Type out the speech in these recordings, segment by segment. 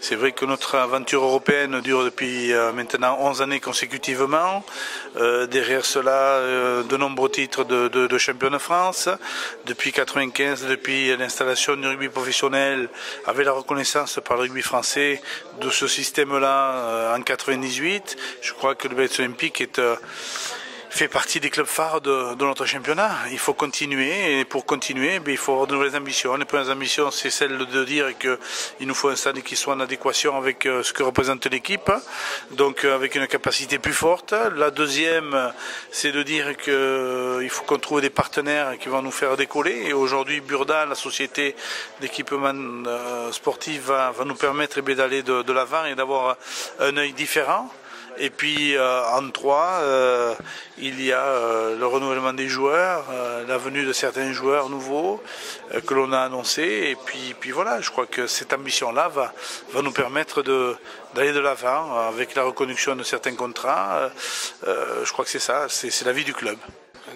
C'est vrai que notre aventure européenne dure depuis maintenant 11 années consécutivement. Derrière cela, de nombreux titres de champion de France. Depuis 1995, depuis l'installation du rugby professionnel, avec la reconnaissance par le rugby français de ce système-là en 1998, je crois que le Biarritz Olympique fait partie des clubs phares de notre championnat. Il faut continuer, et pour continuer, il faut avoir de nouvelles ambitions. Les premières ambitions, c'est celle de dire qu'il nous faut un stade qui soit en adéquation avec ce que représente l'équipe, donc avec une capacité plus forte. La deuxième, c'est de dire qu'il faut qu'on trouve des partenaires qui vont nous faire décoller. Et aujourd'hui, Burda, la société d'équipement sportif, va nous permettre d'aller de l'avant et d'avoir un œil différent. Et puis en 3, il y a le renouvellement des joueurs, la venue de certains joueurs nouveaux que l'on a annoncés. Et puis voilà, je crois que cette ambition-là va nous permettre d'aller de l'avant avec la reconduction de certains contrats. Je crois que c'est ça, c'est la vie du club.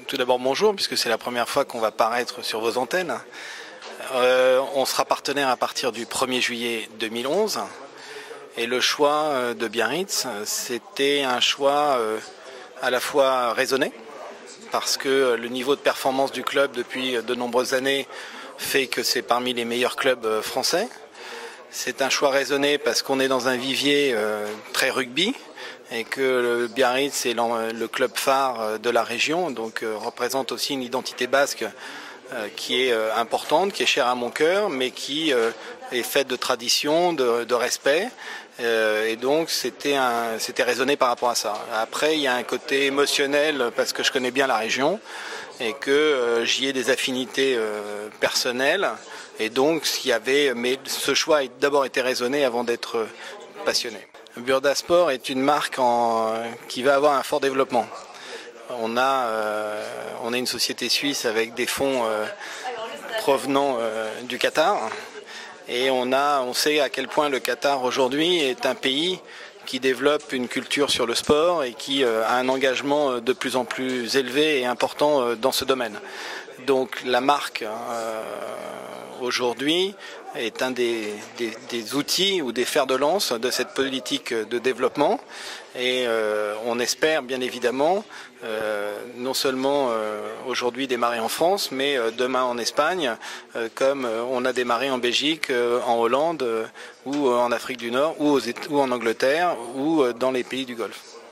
Tout d'abord bonjour, puisque c'est la première fois qu'on va paraître sur vos antennes. On sera partenaire à partir du 1er juillet 2011. Et le choix de Biarritz, c'était un choix à la fois raisonné, parce que le niveau de performance du club depuis de nombreuses années fait que c'est parmi les meilleurs clubs français. C'est un choix raisonné parce qu'on est dans un vivier très rugby et que le Biarritz est le club phare de la région, donc représente aussi une identité basque qui est importante, qui est chère à mon cœur, mais qui est faite de tradition, de respect. Et donc c'était raisonné par rapport à ça. Après, il y a un côté émotionnel parce que je connais bien la région et que j'y ai des affinités personnelles. Et donc mais ce choix a d'abord été raisonné avant d'être passionné. Burda Sport est une marque qui va avoir un fort développement. On a une société suisse avec des fonds provenant du Qatar. Et on sait à quel point le Qatar aujourd'hui est un pays qui développe une culture sur le sport et qui a un engagement de plus en plus élevé et important dans ce domaine. Donc la marque aujourd'hui est un des outils ou des fers de lance de cette politique de développement et on espère bien évidemment non seulement aujourd'hui démarrer en France mais demain en Espagne comme on a démarré en Belgique, en Hollande ou en Afrique du Nord ou en Angleterre ou dans les pays du Golfe.